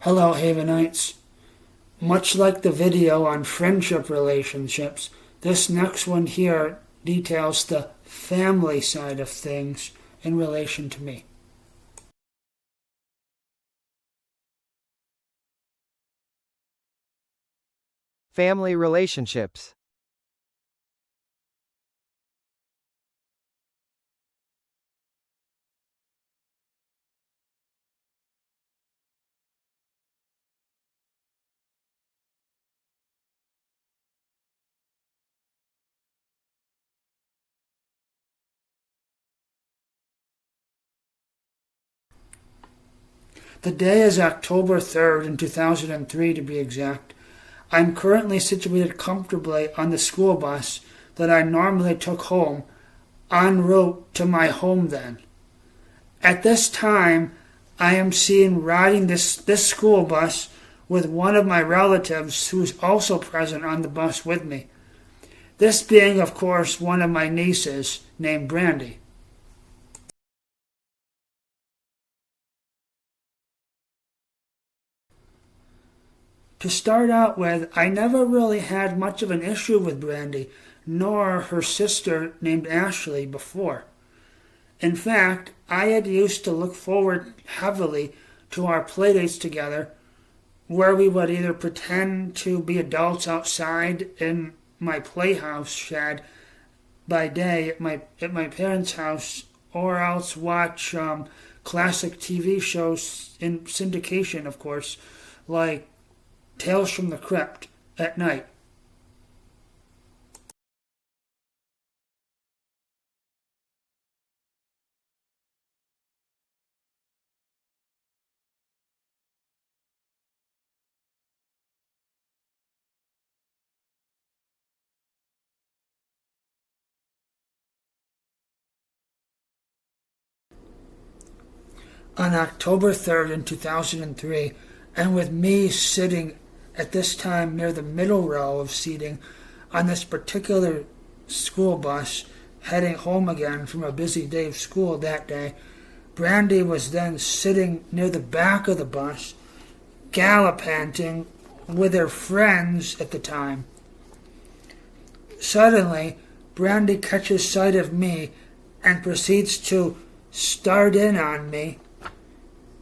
Hello, Havenites. Much like the video on friendship relationships, this next one here details the family side of things in relation to me. Family relationships. The day is October 3rd in 2003 to be exact. I'm currently situated comfortably on the school bus that I normally took home, en route to my home then. At this time, I am seen riding this school bus with one of my relatives who is also present on the bus with me. This being, of course, one of my nieces named Brandy. To start out with, I never really had much of an issue with Brandy, nor her sister named Ashley before. In fact, I had used to look forward heavily to our playdates together, where we would either pretend to be adults outside in my playhouse shed by day at my parents' house, or else watch classic TV shows in syndication, of course, like Tales from the Crypt at night. On October 3rd in 2003, and with me sitting at this time near the middle row of seating on this particular school bus heading home again from a busy day of school that day, Brandy was then sitting near the back of the bus, gallipanting with her friends at the time. Suddenly, Brandy catches sight of me and proceeds to start in on me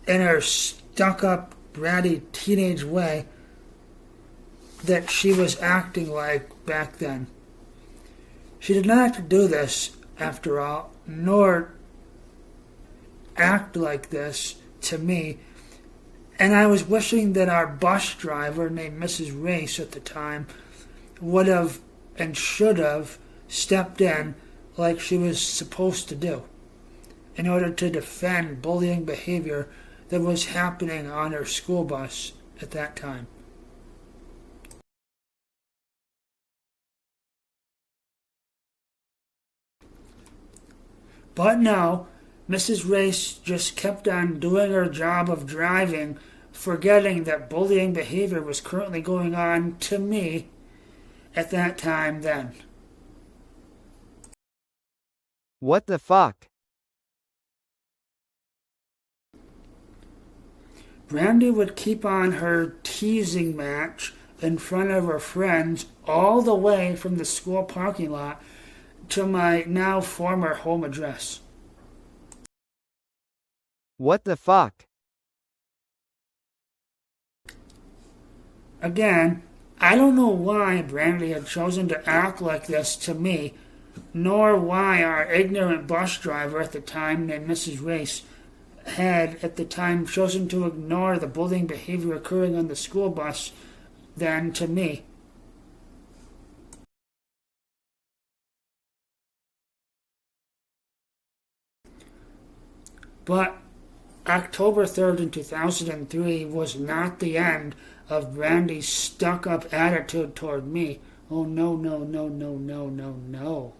in her stuck-up, bratty teenage way that she was acting like back then. She did not have to do this, after all, nor act like this to me, and I was wishing that our bus driver, named Mrs. Race at the time, would have and should have stepped in like she was supposed to do in order to defend bullying behavior that was happening on her school bus at that time. But no, Mrs. Race just kept on doing her job of driving, forgetting that bullying behavior was currently going on to me at that time then. What the fuck? Brandy would keep on her teasing match in front of her friends all the way from the school parking lot to my now former home address. What the fuck? Again, I don't know why Brandy had chosen to act like this to me, nor why our ignorant bus driver at the time named Mrs. Race had at the time chosen to ignore the bullying behavior occurring on the school bus then to me. But October 3rd in 2003 was not the end of Brandy's stuck-up attitude toward me. Oh, no, no, no, no, no, no, no.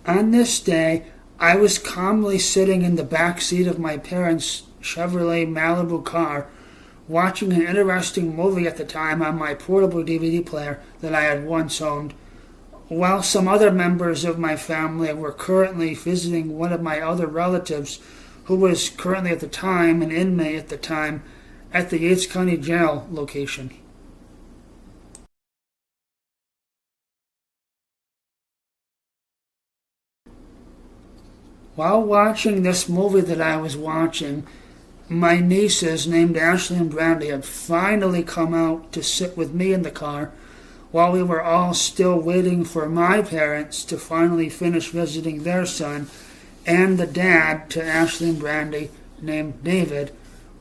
On this day, I was calmly sitting in the back seat of my parents' Chevrolet Malibu car, watching an interesting movie at the time on my portable DVD player that I had once owned, while some other members of my family were currently visiting one of my other relatives who was currently at the time an inmate at the time at the Yates County Jail location. While watching this movie that I was watching, my nieces, named Ashley and Brandy, had finally come out to sit with me in the car while we were all still waiting for my parents to finally finish visiting their son and the dad to Ashley and Brandy, named David,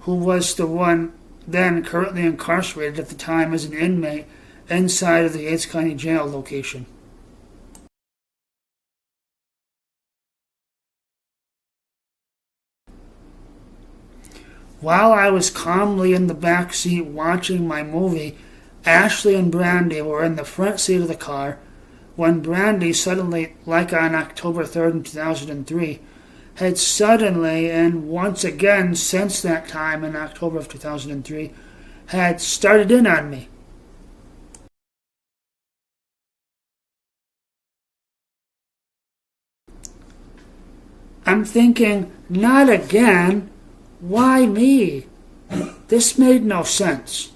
who was the one then currently incarcerated at the time as an inmate inside of the Yates County Jail location. While I was calmly in the back seat watching my movie, Ashley and Brandy were in the front seat of the car when Brandy suddenly, like on October 3rd, 2003, had suddenly and once again since that time in October of 2003, had started in on me. I'm thinking, not again. Why me? This made no sense.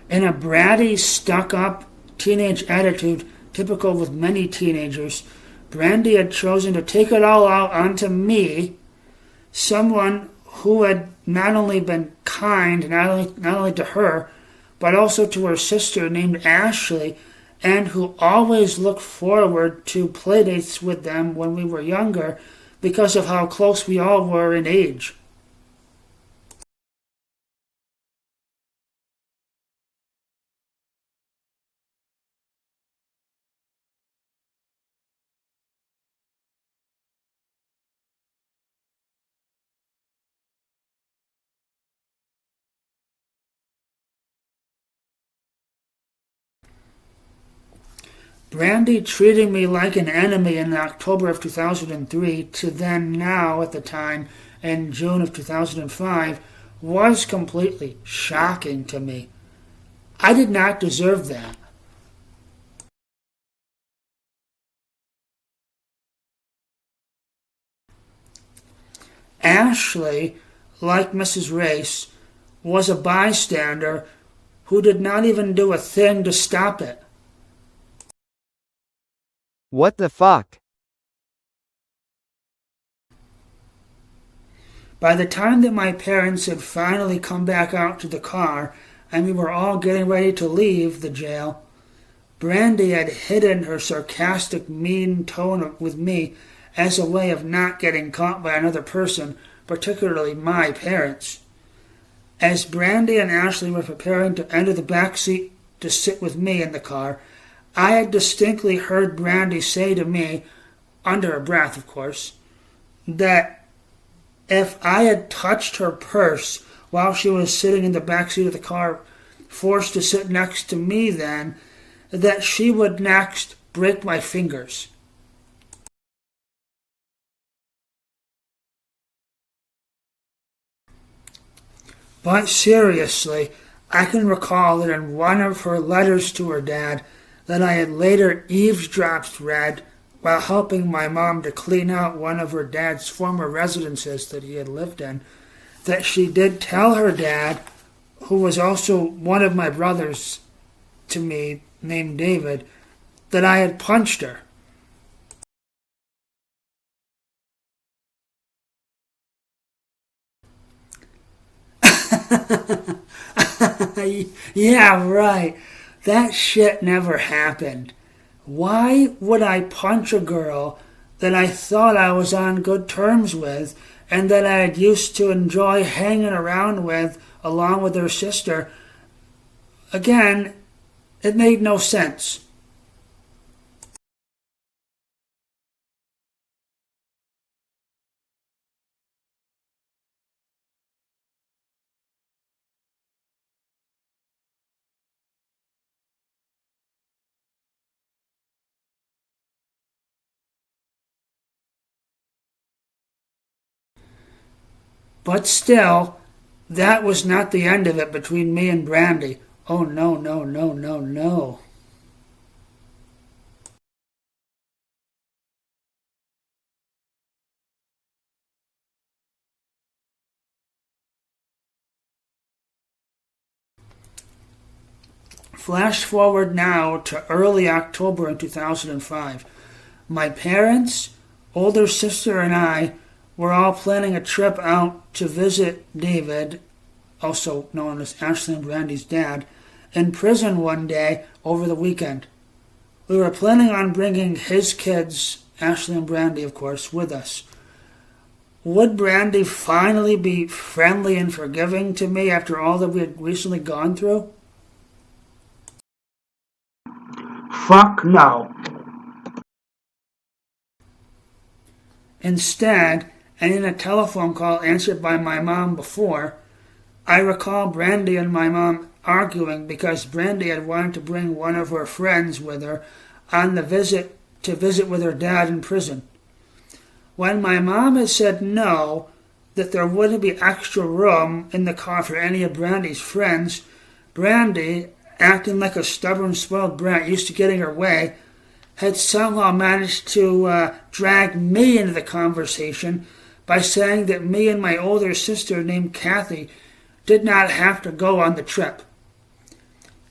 In a bratty, stuck-up teenage attitude typical with many teenagers, Brandy had chosen to take it all out onto me, someone who had not only been kind, not only to her, but also to her sister named Ashley, and who always looked forward to playdates with them when we were younger because of how close we all were in age. Brandy treating me like an enemy in October of 2003 to then now at the time in June of 2005 was completely shocking to me. I did not deserve that. Ashley, like Mrs. Race, was a bystander who did not even do a thing to stop it. What the fuck? By the time that my parents had finally come back out to the car and we were all getting ready to leave the jail, Brandy had hidden her sarcastic, mean tone with me as a way of not getting caught by another person, particularly my parents. As Brandy and Ashley were preparing to enter the back seat to sit with me in the car, I had distinctly heard Brandy say to me, under her breath of course, that if I had touched her purse while she was sitting in the back seat of the car, forced to sit next to me then, that she would next break my fingers. But seriously, I can recall that in one of her letters to her dad that I had later eavesdropped read while helping my mom to clean out one of her dad's former residences that he had lived in, that she did tell her dad, who was also one of my brothers to me, named David, that I had punched her. Yeah, right. That shit never happened. Why would I punch a girl that I thought I was on good terms with and that I had used to enjoy hanging around with along with her sister? Again, it made no sense. But still, that was not the end of it between me and Brandy. Oh no, no, no, no, no. Flash forward now to early October in 2005. My parents, older sister, and I were all planning a trip out to visit David, also known as Ashley and Brandy's dad, in prison one day over the weekend. We were planning on bringing his kids, Ashley and Brandy, of course, with us. Would Brandy finally be friendly and forgiving to me after all that we had recently gone through? Fuck no. Instead, and in a telephone call answered by my mom before, I recall Brandy and my mom arguing because Brandy had wanted to bring one of her friends with her on the visit with her dad in prison. When my mom had said no, that there wouldn't be extra room in the car for any of Brandy's friends, Brandy, acting like a stubborn, spoiled brat used to getting her way, had somehow managed to drag me into the conversation by saying that me and my older sister named Kathy did not have to go on the trip.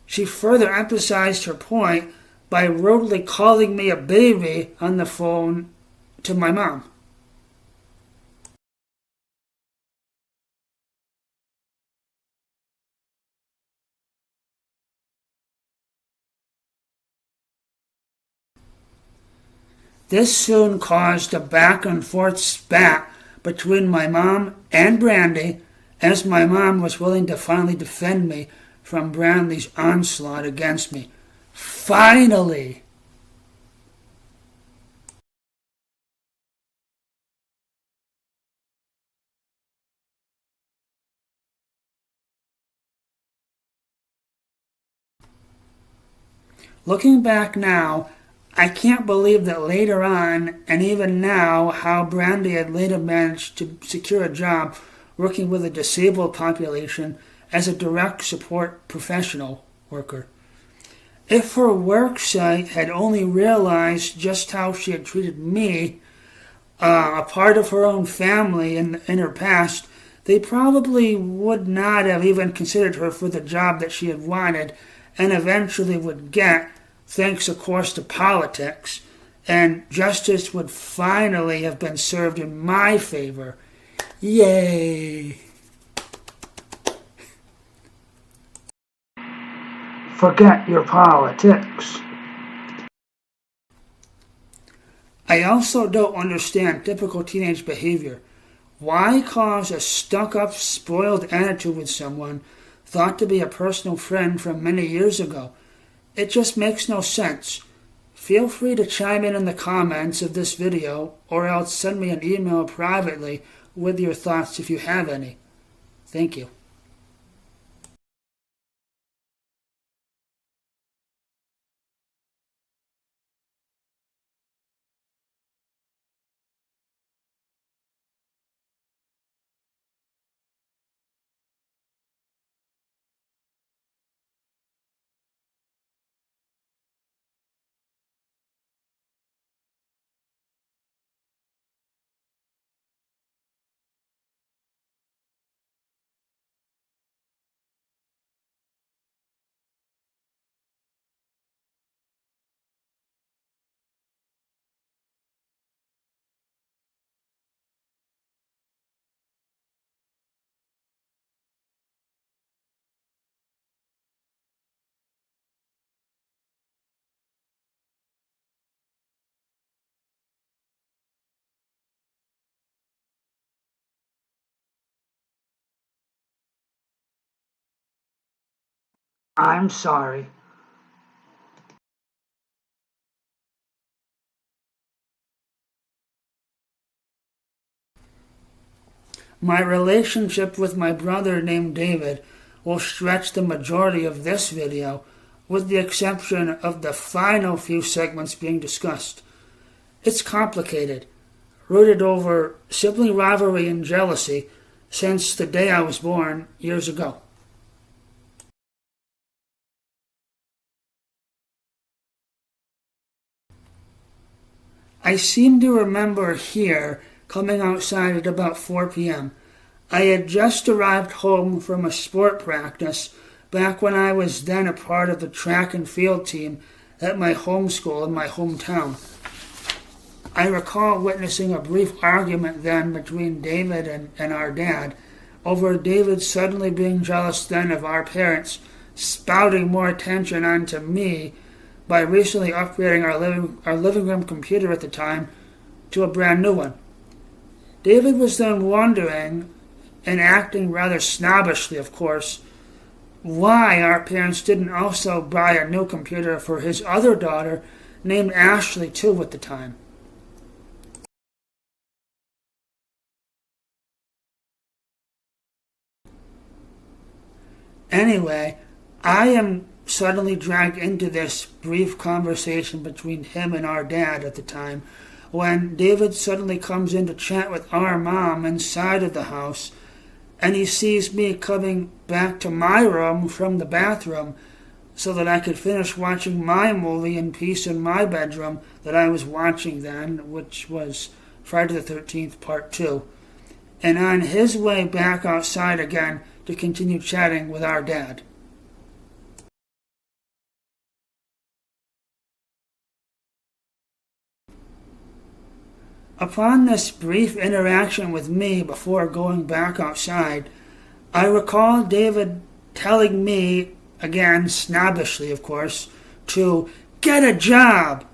She further emphasized her point by rudely calling me a baby on the phone to my mom. This soon caused a back and forth spat between my mom and Brandy, as my mom was willing to finally defend me from Brandy's onslaught against me. Finally! Looking back now, I can't believe that later on, and even now, how Brandy had later managed to secure a job working with a disabled population as a direct support professional worker. If her work site had only realized just how she had treated me, a part of her own family in her past, they probably would not have even considered her for the job that she had wanted and eventually would get, thanks of course to politics, and justice would finally have been served in my favor. Yay! Forget your politics. I also don't understand typical teenage behavior. Why cause a stuck-up, spoiled attitude with someone thought to be a personal friend from many years ago? It just makes no sense. Feel free to chime in the comments of this video, or else send me an email privately with your thoughts if you have any. Thank you. I'm sorry. My relationship with my brother named David will stretch the majority of this video, with the exception of the final few segments being discussed. It's complicated, rooted over sibling rivalry and jealousy, since the day I was born years ago. I seem to remember here coming outside at about 4 p.m. I had just arrived home from a sport practice back when I was then a part of the track and field team at my home school in my hometown. I recall witnessing a brief argument then between David and our dad over David suddenly being jealous then of our parents spouting more attention onto me by recently upgrading our living room computer at the time to a brand new one. David was then wondering, and acting rather snobbishly of course, why our parents didn't also buy a new computer for his other daughter named Ashley too at the time. Anyway, I am suddenly dragged into this brief conversation between him and our dad at the time when David suddenly comes in to chat with our mom inside of the house, and he sees me coming back to my room from the bathroom so that I could finish watching my movie in peace in my bedroom that I was watching then, which was Friday the 13th Part 2, and on his way back outside again to continue chatting with our dad. Upon this brief interaction with me before going back outside, I recall David telling me, again snobbishly of course, to get a job.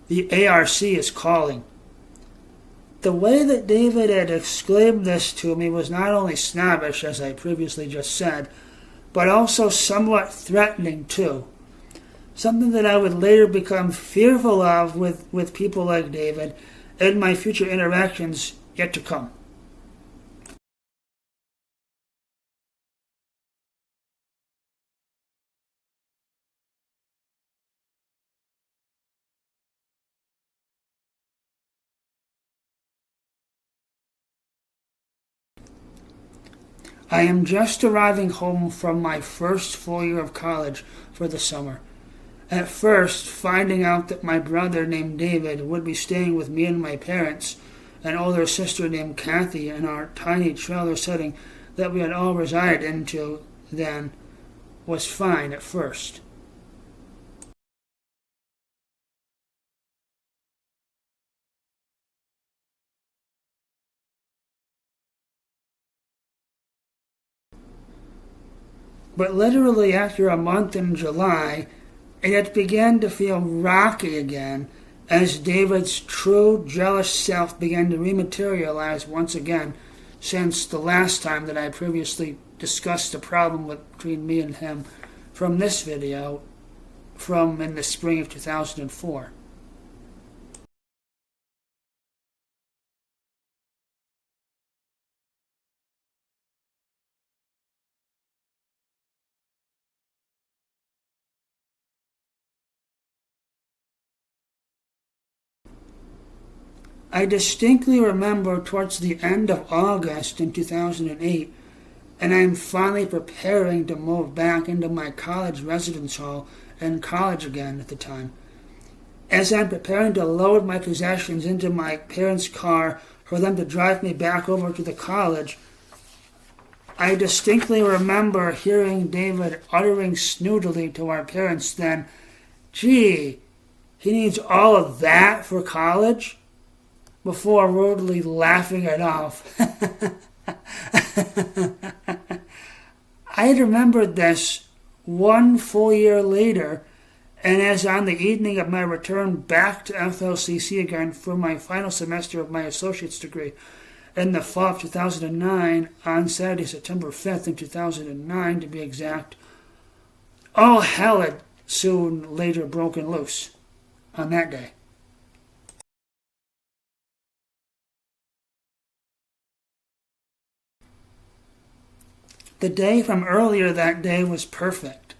The ARC is calling. The way that David had exclaimed this to me was not only snobbish, as I previously just said, but also somewhat threatening too. Something that I would later become fearful of with people like David in my future interactions yet to come. I am just arriving home from my first full year of college for the summer. At first, finding out that my brother named David would be staying with me and my parents, an older sister named Kathy, in our tiny trailer setting that we had all resided into then, was fine at first. But literally after a month in July, it had begun to feel rocky again as David's true jealous self began to rematerialize once again since the last time that I previously discussed the problem between me and him from this video from in the spring of 2004. I distinctly remember towards the end of August in 2008, and I am finally preparing to move back into my college residence hall in college again at the time. As I'm preparing to load my possessions into my parents' car for them to drive me back over to the college, I distinctly remember hearing David uttering snootily to our parents then, "Gee, he needs all of that for college?" before rudely laughing it off. I had remembered this one full year later, and as on the evening of my return back to FLCC again for my final semester of my associate's degree in the fall of 2009, on Saturday, September 5th in 2009 to be exact, all hell had soon later broken loose on that day. The day from earlier that day was perfect.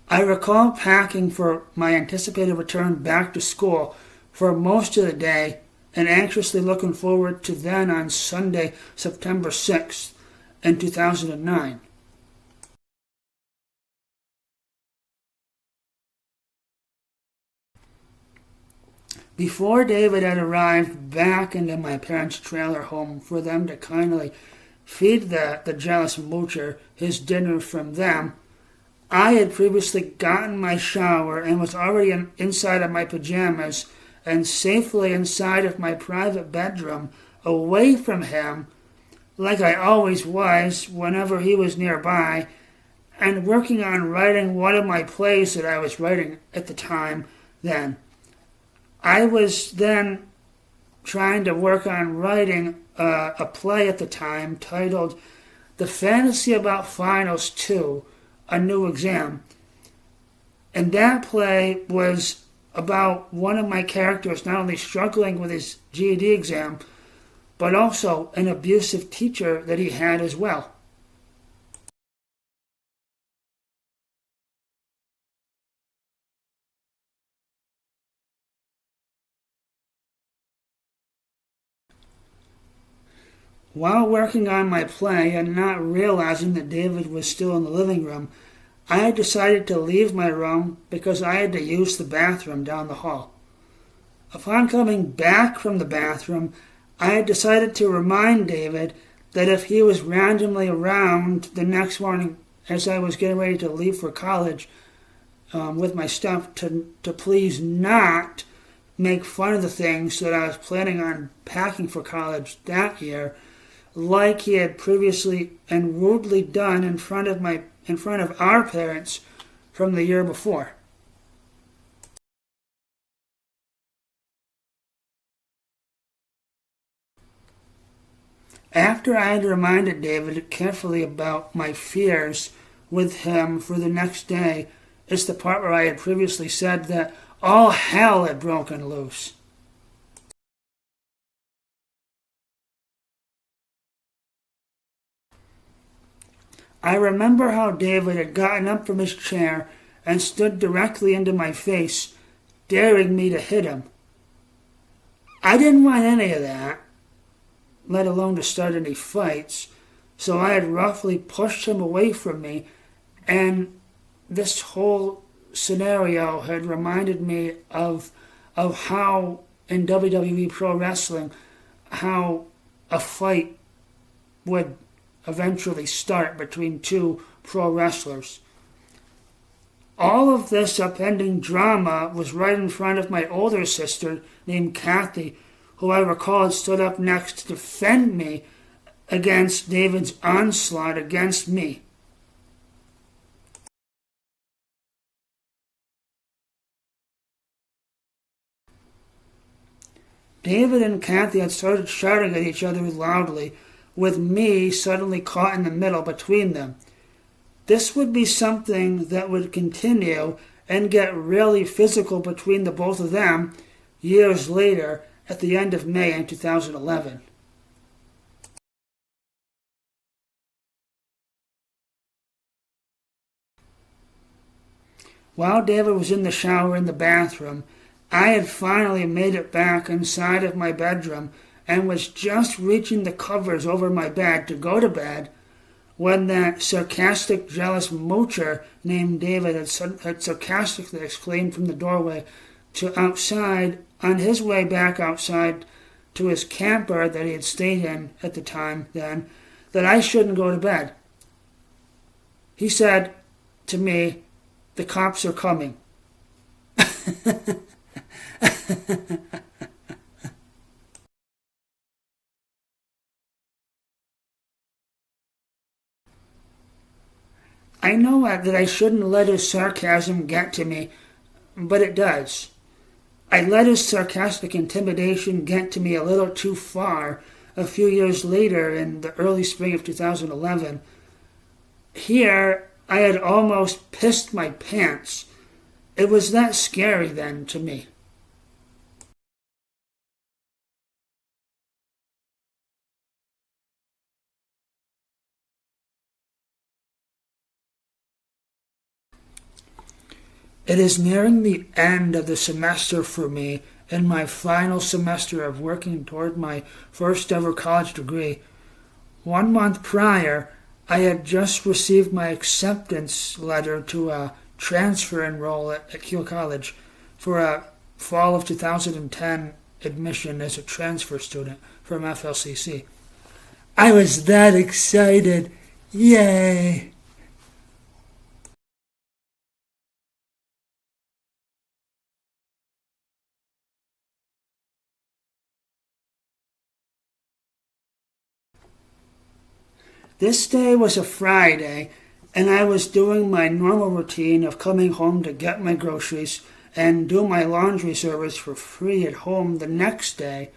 I recall packing for my anticipated return back to school for most of the day and anxiously looking forward to then on Sunday, September 6th, in 2009. Before David had arrived back into my parents' trailer home for them to kindly feed the jealous moocher his dinner from them, I had previously gotten my shower and was already inside of my pajamas and safely inside of my private bedroom, away from him, like I always was whenever he was nearby, and working on writing one of my plays that I was writing at the time then. I was then trying to work on writing a play at the time titled The Fantasy About Finals 2, A New Exam. And that play was about one of my characters not only struggling with his GED exam, but also an abusive teacher that he had as well. While working on my play and not realizing that David was still in the living room, I had decided to leave my room because I had to use the bathroom down the hall. Upon coming back from the bathroom, I had decided to remind David that if he was randomly around the next morning as I was getting ready to leave for college with my stuff, to please not make fun of the things that I was planning on packing for college that year, like he had previously and rudely done in front of our parents from the year before. After I had reminded David carefully about my fears with him for the next day, is the part where I had previously said that all hell had broken loose. I remember how David had gotten up from his chair and stood directly into my face, daring me to hit him. I didn't want any of that, let alone to start any fights, so I had roughly pushed him away from me, and this whole scenario had reminded me of how in WWE Pro Wrestling, how a fight would eventually start between two pro wrestlers. All of this upending drama was right in front of my older sister named Kathy, who I recall had stood up next to defend me against David's onslaught against me. David and Kathy had started shouting at each other loudly, with me suddenly caught in the middle between them. This would be something that would continue and get really physical between the both of them years later at the end of May in 2011. While David was in the shower in the bathroom, I had finally made it back inside of my bedroom and was just reaching the covers over my bed to go to bed when that sarcastic, jealous moocher named David had sarcastically exclaimed from the doorway to outside, on his way back outside to his camper that he had stayed in at the time then, that I shouldn't go to bed. He said to me, "The cops are coming." I know that I shouldn't let his sarcasm get to me, but it does. I let his sarcastic intimidation get to me a little too far a few years later in the early spring of 2011. Here, I had almost pissed my pants. It was that scary then to me. It is nearing the end of the semester for me, in my final semester of working toward my first ever college degree, 1 month prior, I had just received my acceptance letter to transfer enroll at Keele College for a fall of 2010 admission as a transfer student from FLCC. I was that excited. Yay! This day was a Friday, and I was doing my normal routine of coming home to get my groceries and do my laundry service for free at home the next day,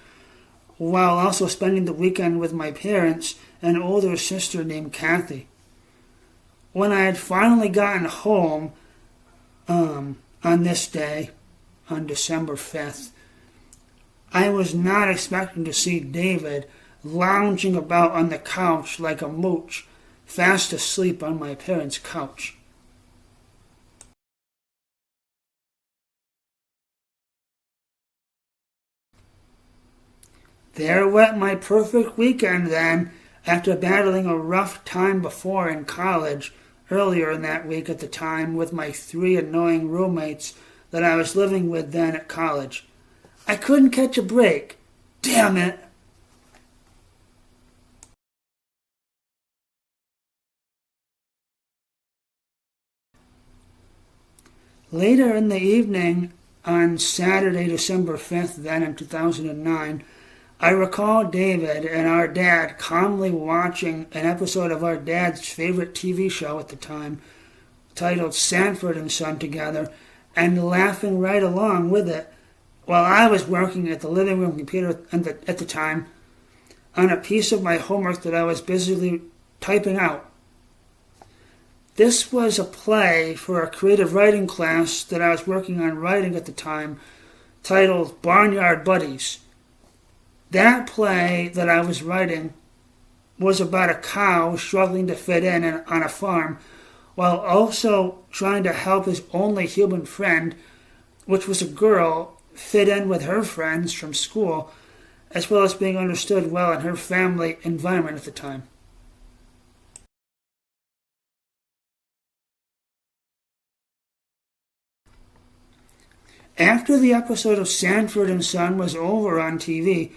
while also spending the weekend with my parents and older sister named Kathy. When I had finally gotten home on this day, on December 5th, I was not expecting to see David lounging about on the couch like a mooch, fast asleep on my parents' couch. There went my perfect weekend then, after battling a rough time before in college, earlier in that week at the time, with my 3 annoying roommates that I was living with then at college. I couldn't catch a break. Damn it! Later in the evening, on Saturday, December 5th, then in 2009, I recall David and our dad calmly watching an episode of our dad's favorite TV show at the time, titled Sanford and Son, together, and laughing right along with it, while I was working at the living room computer at the time on a piece of my homework that I was busily typing out. This was a play for a creative writing class that I was working on writing at the time, titled Barnyard Buddies. That play that I was writing was about a cow struggling to fit in on a farm, while also trying to help his only human friend, which was a girl, fit in with her friends from school, as well as being understood well in her family environment at the time. After the episode of Sanford and Son was over on TV,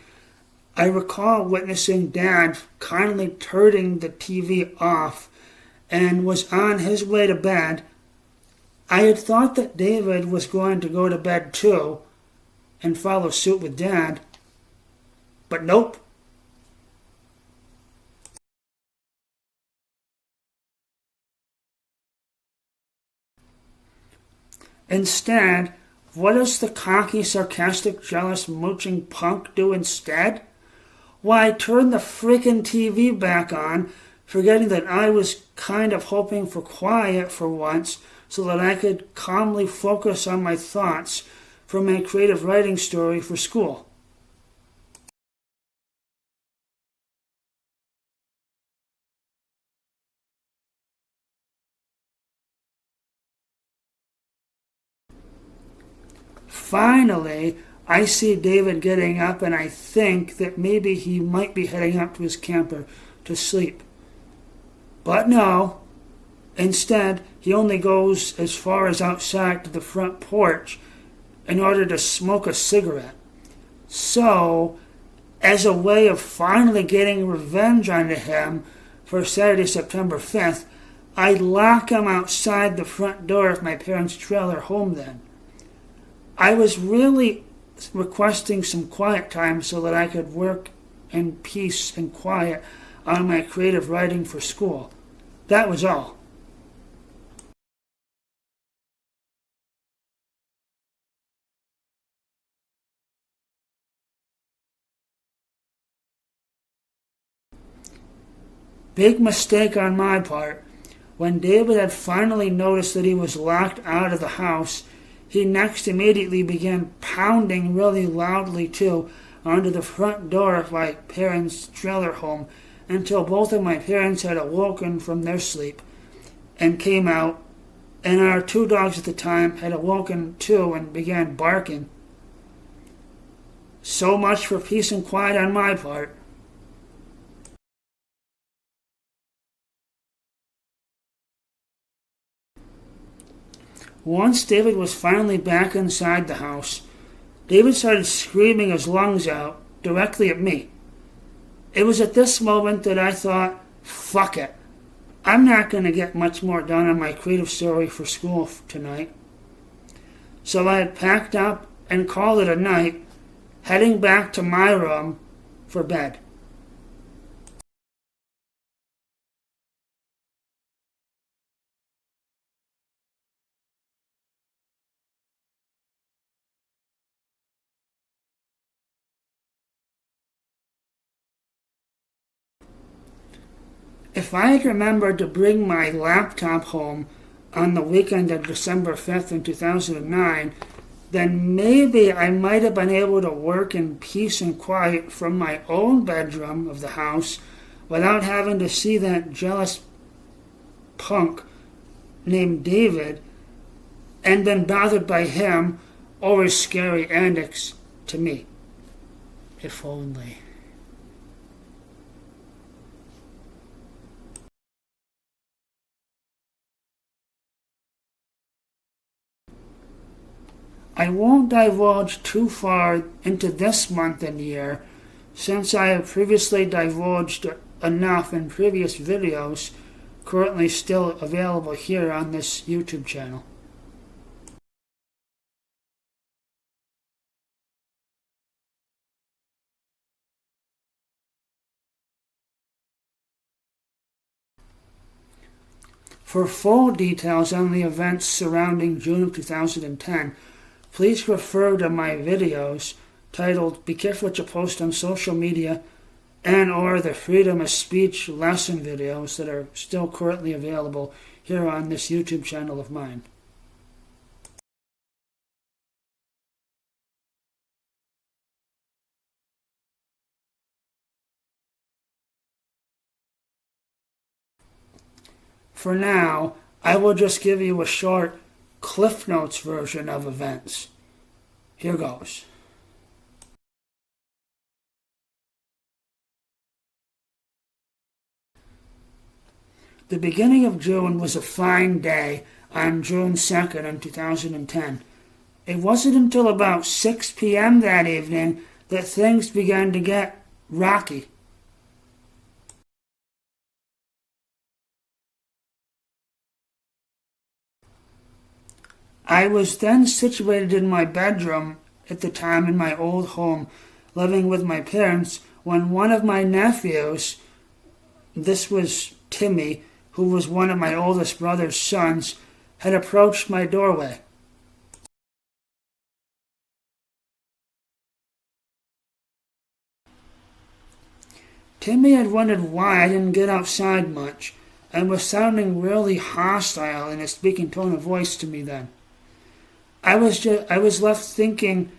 I recall witnessing Dad kindly turning the TV off and was on his way to bed. I had thought that David was going to go to bed too and follow suit with Dad, but nope. Instead, what does the cocky, sarcastic, jealous, mooching punk do instead? Why, turn the frickin' TV back on, forgetting that I was kind of hoping for quiet for once so that I could calmly focus on my thoughts for my creative writing story for school. Finally, I see David getting up, and I think that maybe he might be heading up to his camper to sleep. But no. Instead, he only goes as far as outside to the front porch in order to smoke a cigarette. So, as a way of finally getting revenge on him for Saturday, September 5th, I lock him outside the front door of my parents' trailer home then. I was really requesting some quiet time so that I could work in peace and quiet on my creative writing for school. That was all. Big mistake on my part. When David had finally noticed that he was locked out of the house, he next immediately began pounding really loudly too onto the front door of my parents' trailer home until both of my parents had awoken from their sleep and came out, and our 2 dogs at the time had awoken too and began barking. So much for peace and quiet on my part. Once David was finally back inside the house, David started screaming his lungs out directly at me. It was at this moment that I thought, fuck it. I'm not going to get much more done on my creative story for school tonight. So I had packed up and called it a night, heading back to my room for bed. If I had remembered to bring my laptop home on the weekend of December 5th in 2009, then maybe I might have been able to work in peace and quiet from my own bedroom of the house without having to see that jealous punk named David and been bothered by him or his scary antics to me. If only. I won't divulge too far into this month and year, since I have previously divulged enough in previous videos currently still available here on this YouTube channel. For full details on the events surrounding June of 2010, please refer to my videos titled Be Careful What You Post on Social Media and or the Freedom of Speech lesson videos that are still currently available here on this YouTube channel of mine. For now, I will just give you a short Cliff Notes version of events. Here goes. The beginning of June was a fine day on June 2nd in 2010. It wasn't until about 6 p.m. that evening that things began to get rocky. I was then situated in my bedroom at the time in my old home, living with my parents, when one of my nephews, this was Timmy, who was one of my oldest brother's sons, had approached my doorway. Timmy had wondered why I didn't get outside much, and was sounding really hostile in his speaking tone of voice to me then. I was left thinking,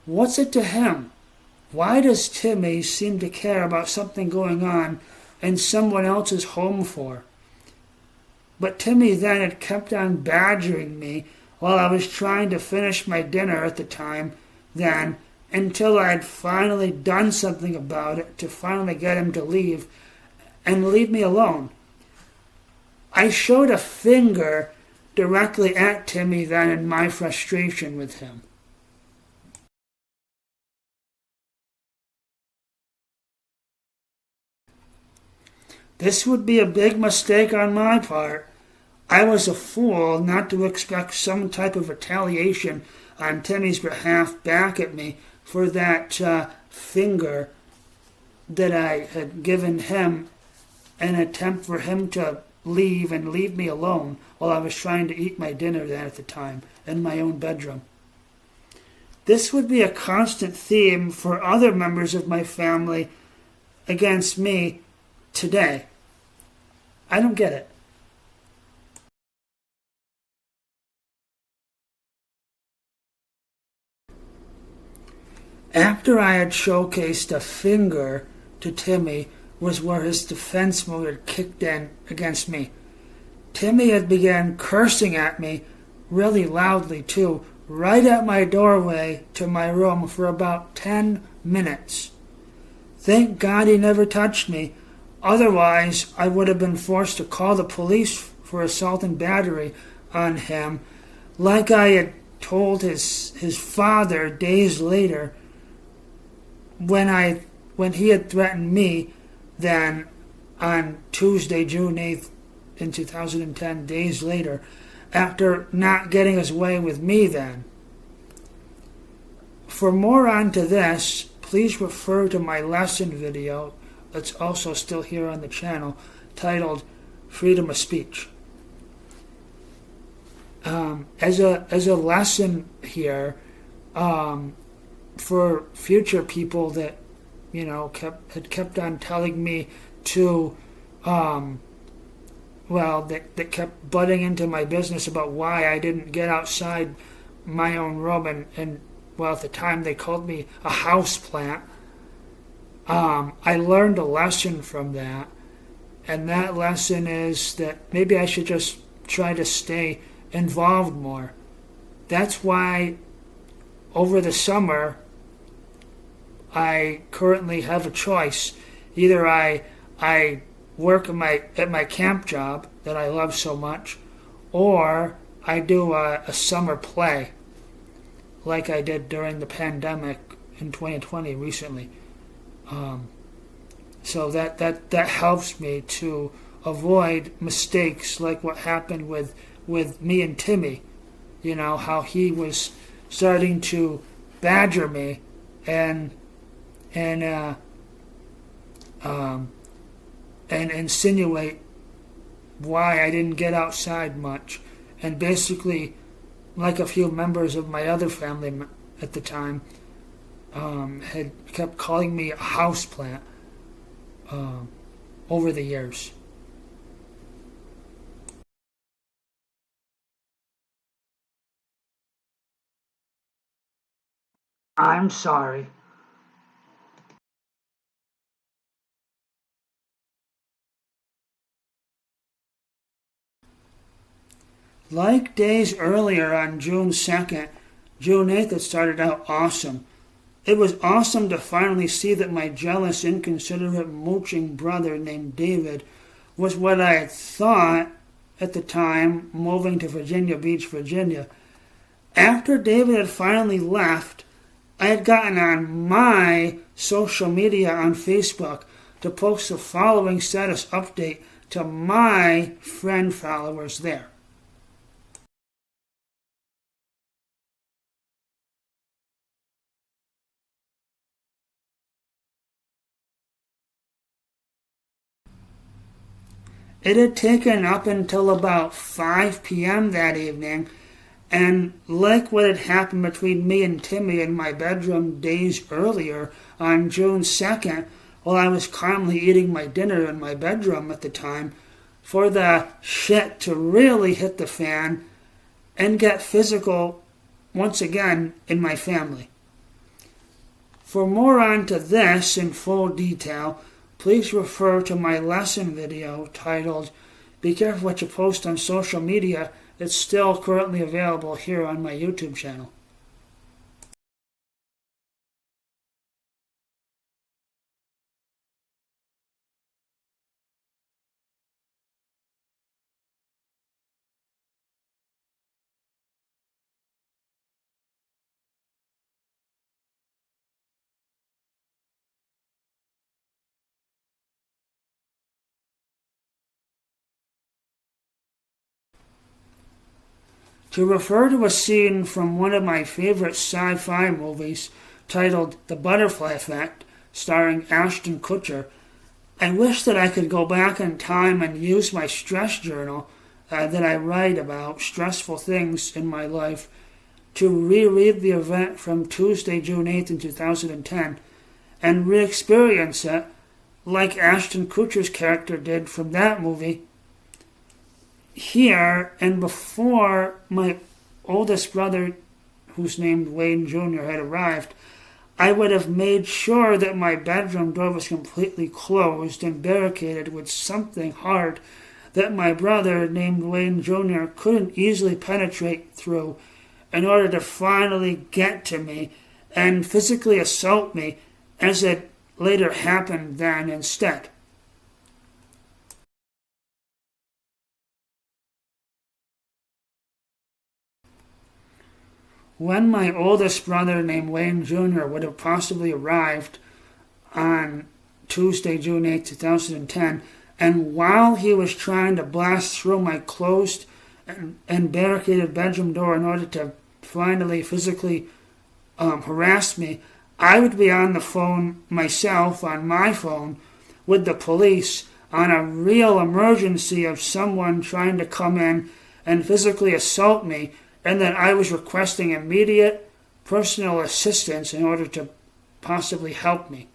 what's it to him? Why does Timmy seem to care about something going on in someone else's home for? But Timmy then had kept on badgering me while I was trying to finish my dinner at the time then, until I had finally done something about it to finally get him to leave and leave me alone. I showed a finger directly at Timmy then in my frustration with him. This would be a big mistake on my part. I was a fool not to expect some type of retaliation on Timmy's behalf back at me for that finger that I had given him in an attempt for him to leave and leave me alone while I was trying to eat my dinner then at the time in my own bedroom. This would be a constant theme for other members of my family against me today. I don't get it. After I had showcased a finger to Timmy was where his defense mode had kicked in against me. Timmy had begun cursing at me, really loudly too, right at my doorway to my room for about 10 minutes. Thank God he never touched me, otherwise I would have been forced to call the police for assault and battery on him, like I had told his father days later when he had threatened me, then on Tuesday, June 8th in 2010, days later, after not getting his way with me then. For more onto this, please refer to my lesson video that's also still here on the channel, titled Freedom of Speech. As a lesson here, for future people that had kept on telling me to that kept butting into my business about why I didn't get outside my own room, and at the time they called me a house plant. I learned a lesson from that, and that lesson is that maybe I should just try to stay involved more. That's why over the summer I currently have a choice. Either I work at my camp job that I love so much, or I do a summer play like I did during the pandemic in 2020 recently. So that helps me to avoid mistakes like what happened with me and Timmy. How he was starting to badger me and insinuate why I didn't get outside much, and basically, like a few members of my other family at the time, had kept calling me a houseplant over the years. I'm sorry. Like days earlier on June 2nd, June 8th, it started out awesome. It was awesome to finally see that my jealous, inconsiderate, mooching brother named David was what I had thought at the time, moving to Virginia Beach, Virginia. After David had finally left, I had gotten on my social media on Facebook to post the following status update to my friend followers there. It had taken up until about 5 p.m. that evening, and like what had happened between me and Timmy in my bedroom days earlier on June 2nd, while I was calmly eating my dinner in my bedroom at the time, for the shit to really hit the fan and get physical once again in my family. For more onto this in full detail, please refer to my lesson video titled Be Careful What You Post on Social Media. It's still currently available here on my YouTube channel. To refer to a scene from one of my favorite sci-fi movies titled The Butterfly Effect, starring Ashton Kutcher, I wish that I could go back in time and use my stress journal that I write about stressful things in my life to reread the event from Tuesday, June 8th in 2010 and re-experience it like Ashton Kutcher's character did from that movie here, and before my oldest brother, who's named Wayne Jr., had arrived. I would have made sure that my bedroom door was completely closed and barricaded with something hard that my brother, named Wayne Jr., couldn't easily penetrate through in order to finally get to me and physically assault me, as it later happened then instead. when my oldest brother named Wayne Jr. would have possibly arrived on Tuesday, June 8, 2010, and while he was trying to blast through my closed and barricaded bedroom door in order to finally physically harass me, I would be on the phone myself, on my phone, with the police on a real emergency of someone trying to come in and physically assault me, and that I was requesting immediate personal assistance in order to possibly help me.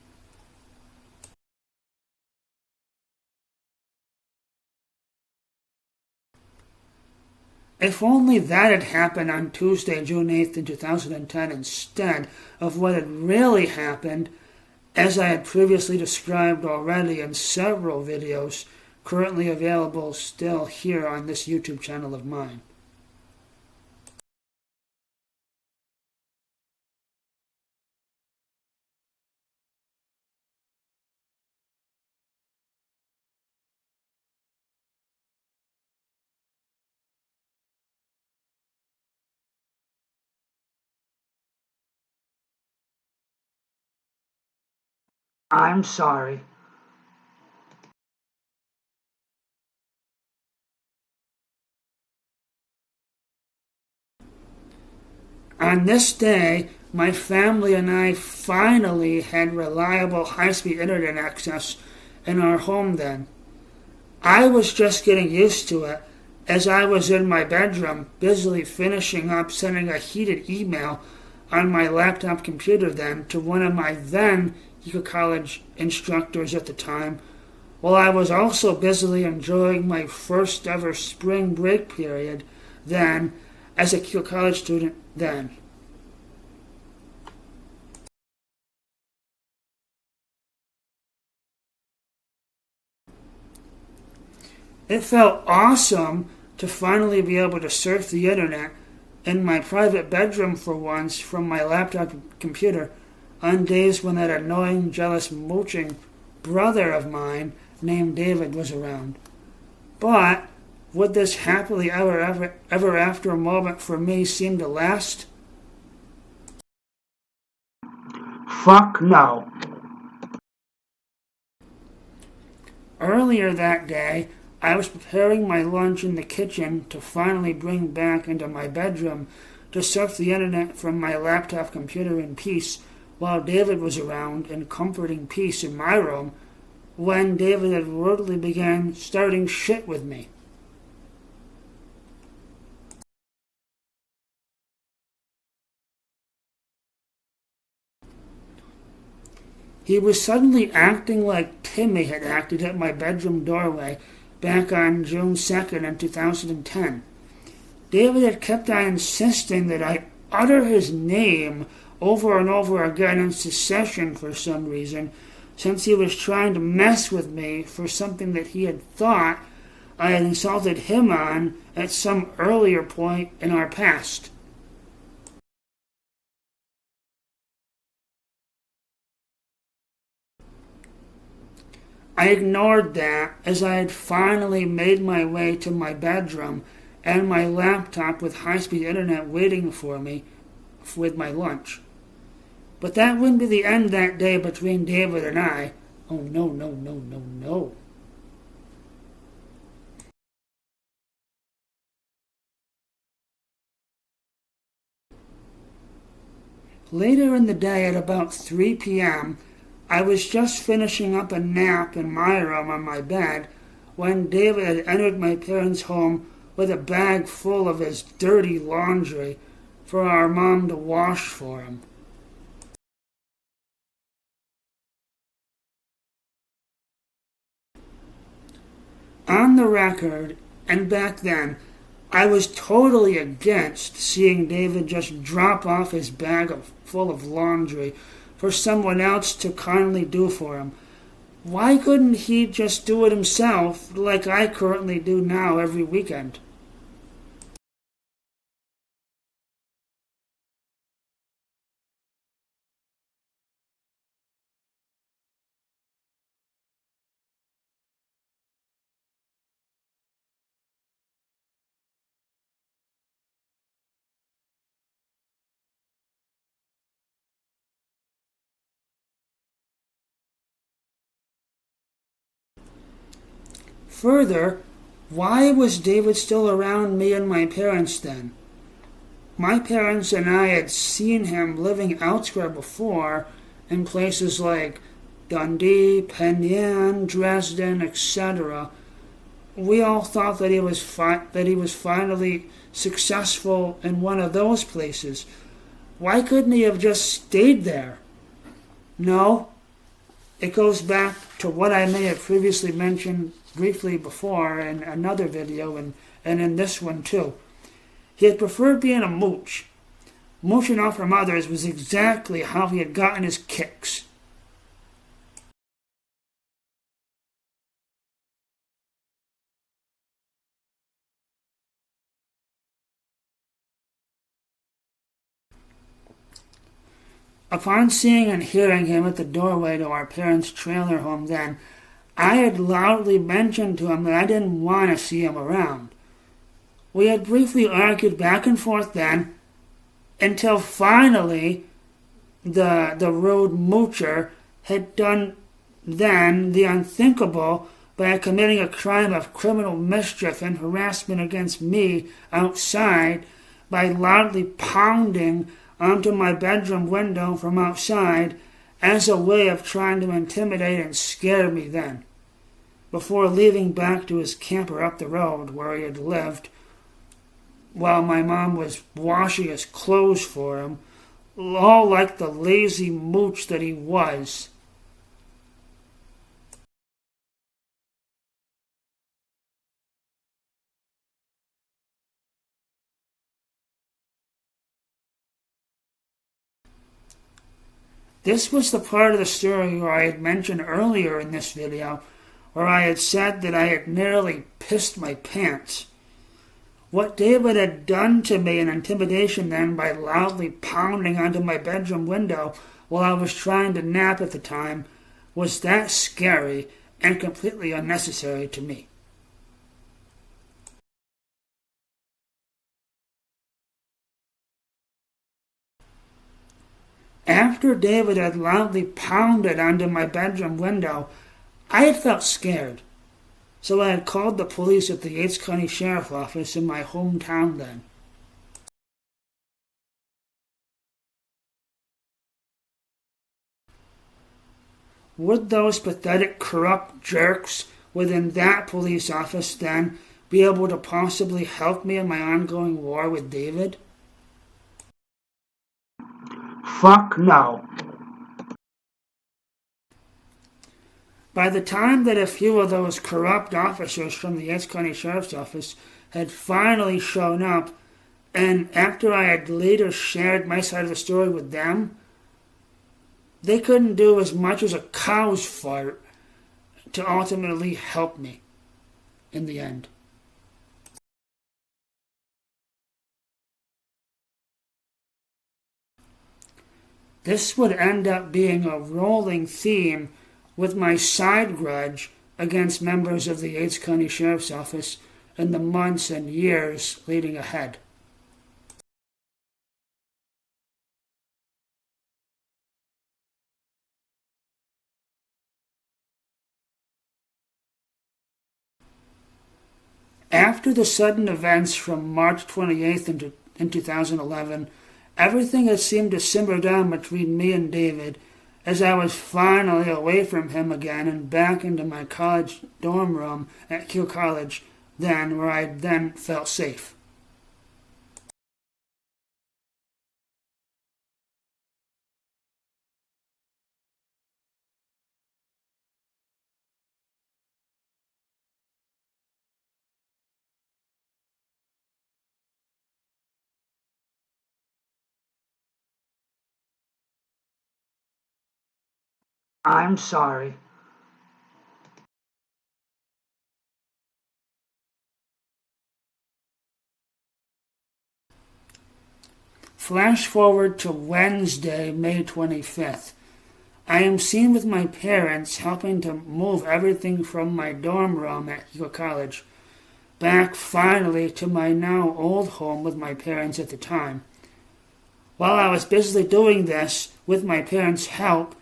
If only that had happened on Tuesday, June 8th in 2010 instead of what had really happened, as I had previously described already in several videos currently available still here on this YouTube channel of mine. I'm sorry. On this day, my family and I finally had reliable high-speed internet access in our home then. I was just getting used to it as I was in my bedroom busily finishing up sending a heated email on my laptop computer then to one of my then Eco College instructors at the time, while I was also busily enjoying my first ever spring break period then as a Eco College student then. It felt awesome to finally be able to surf the internet in my private bedroom for once from my laptop computer on days when that annoying, jealous, mooching brother of mine named David was around. But would this happily ever after moment for me seem to last? Fuck no. Earlier that day, I was preparing my lunch in the kitchen to finally bring back into my bedroom to surf the internet from my laptop computer in peace while David was around in comforting peace in my room when David had rudely began starting shit with me. He was suddenly acting like Timmy had acted at my bedroom doorway back on June 2nd in 2010. David had kept on insisting that I utter his name over and over again in succession for some reason, since he was trying to mess with me for something that he had thought I had insulted him on at some earlier point in our past. I ignored that as I had finally made my way to my bedroom and my laptop with high-speed internet waiting for me with my lunch. But that wouldn't be the end of that day between David and I. Oh, no, no, no, no, no. Later in the day at about 3 p.m., I was just finishing up a nap in my room on my bed when David had entered my parents' home with a bag full of his dirty laundry for our mom to wash for him. On the record, and back then, I was totally against seeing David just drop off his bag full of laundry for someone else to kindly do for him. Why couldn't he just do it himself like I currently do now every weekend? Further, why was David still around me and my parents then? My parents and I had seen him living elsewhere before, in places like Dundee, Penn Dresden, etc. We all thought that he was finally successful in one of those places. Why couldn't he have just stayed there? No, it goes back to what I may have previously mentioned briefly before in another video and in this one too. He had preferred being a mooch. Mooching off from others was exactly how he had gotten his kicks. Upon seeing and hearing him at the doorway to our parents' trailer home then, I had loudly mentioned to him that I didn't want to see him around. We had briefly argued back and forth then, until finally the rude moocher had done then the unthinkable by committing a crime of criminal mischief and harassment against me outside by loudly pounding onto my bedroom window from outside as a way of trying to intimidate and scare me then, before leaving back to his camper up the road where he had lived while my mom was washing his clothes for him, all like the lazy mooch that he was. This was the part of the story where I had mentioned earlier in this video, where I had said that I had nearly pissed my pants. What David had done to me in intimidation then by loudly pounding onto my bedroom window while I was trying to nap at the time was that scary and completely unnecessary to me. After David had loudly pounded onto my bedroom window, I had felt scared, so I had called the police at the Yates County Sheriff's Office in my hometown then. Would those pathetic, corrupt jerks within that police office then be able to possibly help me in my ongoing war with David? Fuck no. By the time that a few of those corrupt officers from the Yates County Sheriff's Office had finally shown up, and after I had later shared my side of the story with them, they couldn't do as much as a cow's fart to ultimately help me in the end. This would end up being a rolling theme with my side grudge against members of the Yates County Sheriff's Office in the months and years leading ahead. After the sudden events from March 28th in 2011, everything had seemed to simmer down between me and David as I was finally away from him again and back into my college dorm room at Keele College then, where I then felt safe. I'm sorry. Flash forward to Wednesday, May 25th. I am seen with my parents helping to move everything from my dorm room at Keele College back finally to my now old home with my parents at the time. While I was busily doing this with my parents' help,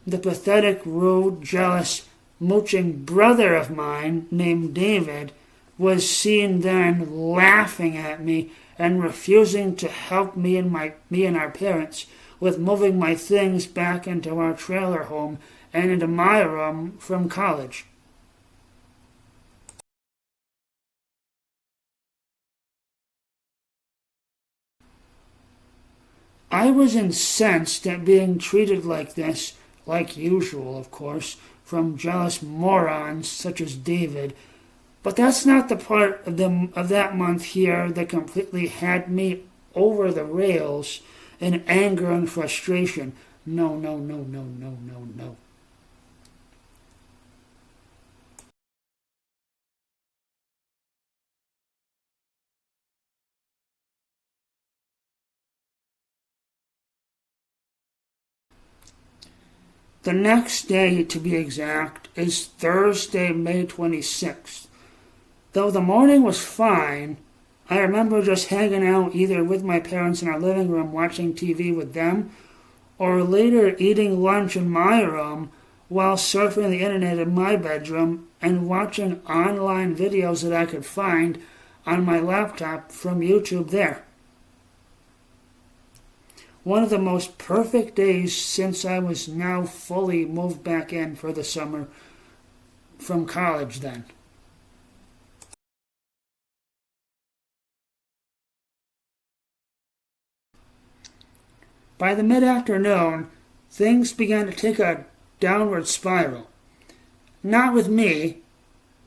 the pathetic, rude, jealous, mooching brother of mine named David was seen then laughing at me and refusing to help me and our parents with moving my things back into our trailer home and into my room from college. I was incensed at being treated like this, like usual, of course, from jealous morons such as David. But that's not the part of that month here that completely had me over the rails in anger and frustration. No, no, no, no, no, no, no. The next day, to be exact, is Thursday, May 26th. Though the morning was fine, I remember just hanging out either with my parents in our living room watching TV with them, or later eating lunch in my room while surfing the internet in my bedroom and watching online videos that I could find on my laptop from YouTube there. One of the most perfect days since I was now fully moved back in for the summer from college then. By the mid-afternoon, things began to take a downward spiral. Not with me,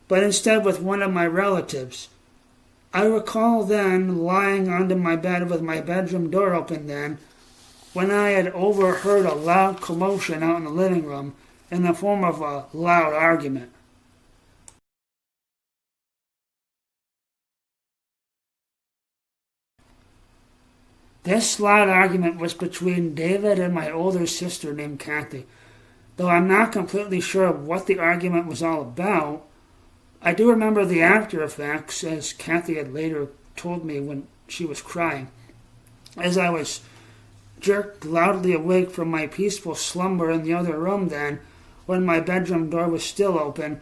but instead with one of my relatives. I recall then lying onto my bed with my bedroom door open then, when I had overheard a loud commotion out in the living room in the form of a loud argument. This loud argument was between David and my older sister named Kathy. Though I'm not completely sure what the argument was all about, I do remember the after effects, as Kathy had later told me when she was crying, as I was jerked loudly awake from my peaceful slumber in the other room then, when my bedroom door was still open,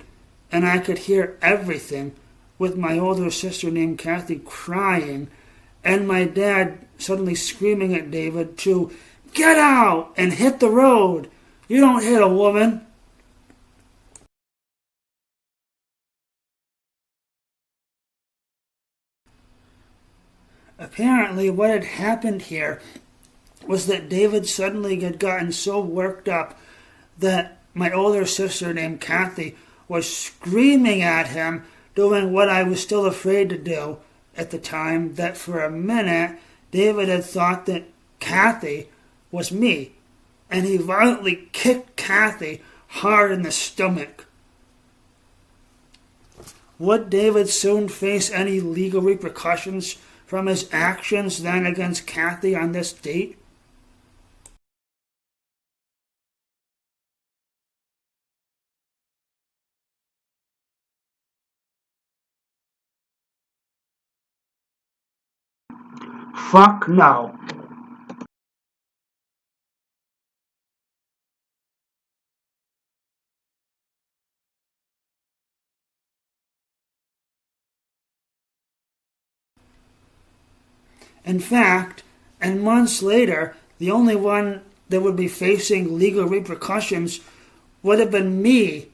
and I could hear everything, with my older sister named Kathy crying, and my dad suddenly screaming at David to get out and hit the road. You don't hit a woman. Apparently what had happened here was that David suddenly had gotten so worked up that my older sister named Kathy was screaming at him, doing what I was still afraid to do at the time, that for a minute David had thought that Kathy was me, and he violently kicked Kathy hard in the stomach. Would David soon face any legal repercussions from his actions then against Kathy on this date? Fuck no. In fact, and months later, the only one that would be facing legal repercussions would have been me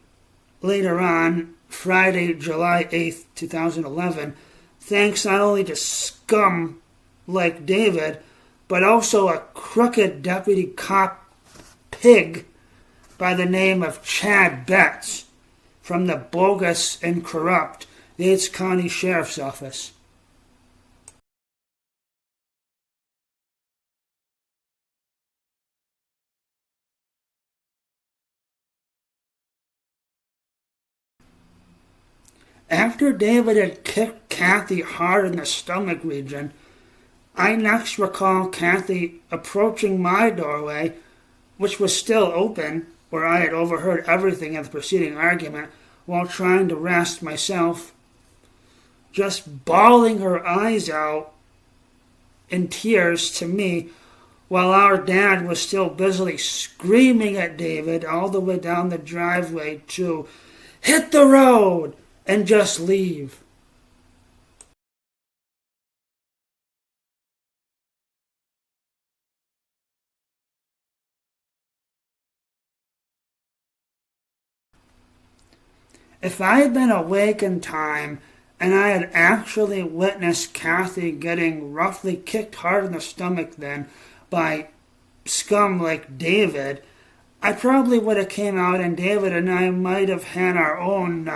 later on, Friday, July 8th, 2011, thanks not only to scum like David, but also a crooked deputy cop pig by the name of Chad Betts from the bogus and corrupt Yates County Sheriff's Office. After David had kicked Kathy hard in the stomach region, I next recall Kathy approaching my doorway, which was still open, where I had overheard everything in the preceding argument, while trying to rest myself, just bawling her eyes out in tears to me, while our dad was still busily screaming at David all the way down the driveway too, hit the road, and just leave. If I had been awake in time and I had actually witnessed Kathy getting roughly kicked hard in the stomach then by scum like David, I probably would have came out and David and I might have had our own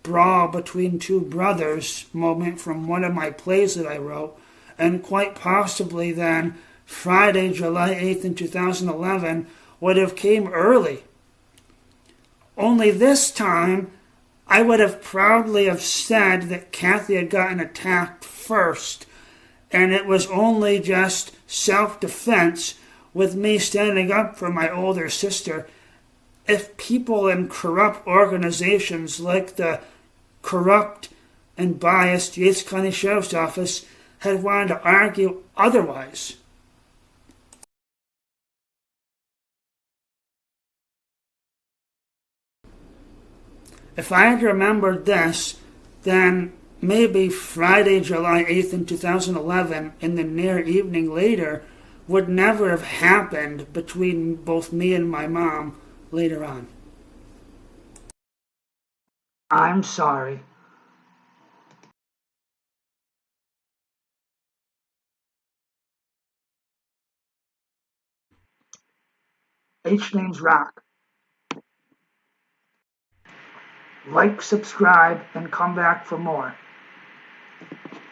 brawl between two brothers moment from one of my plays that I wrote, and quite possibly then Friday, July 8th in 2011 would have came early. Only this time I would have proudly have said that Kathy had gotten attacked first, and it was only just self-defense with me standing up for my older sister. If people in corrupt organizations like the corrupt and biased Yates County Sheriff's Office had wanted to argue otherwise. If I had remembered this, then maybe Friday, July 8th in 2011, in the near evening later, would never have happened between both me and my mom later on. I'm sorry. H names rock. Like, subscribe, and come back for more.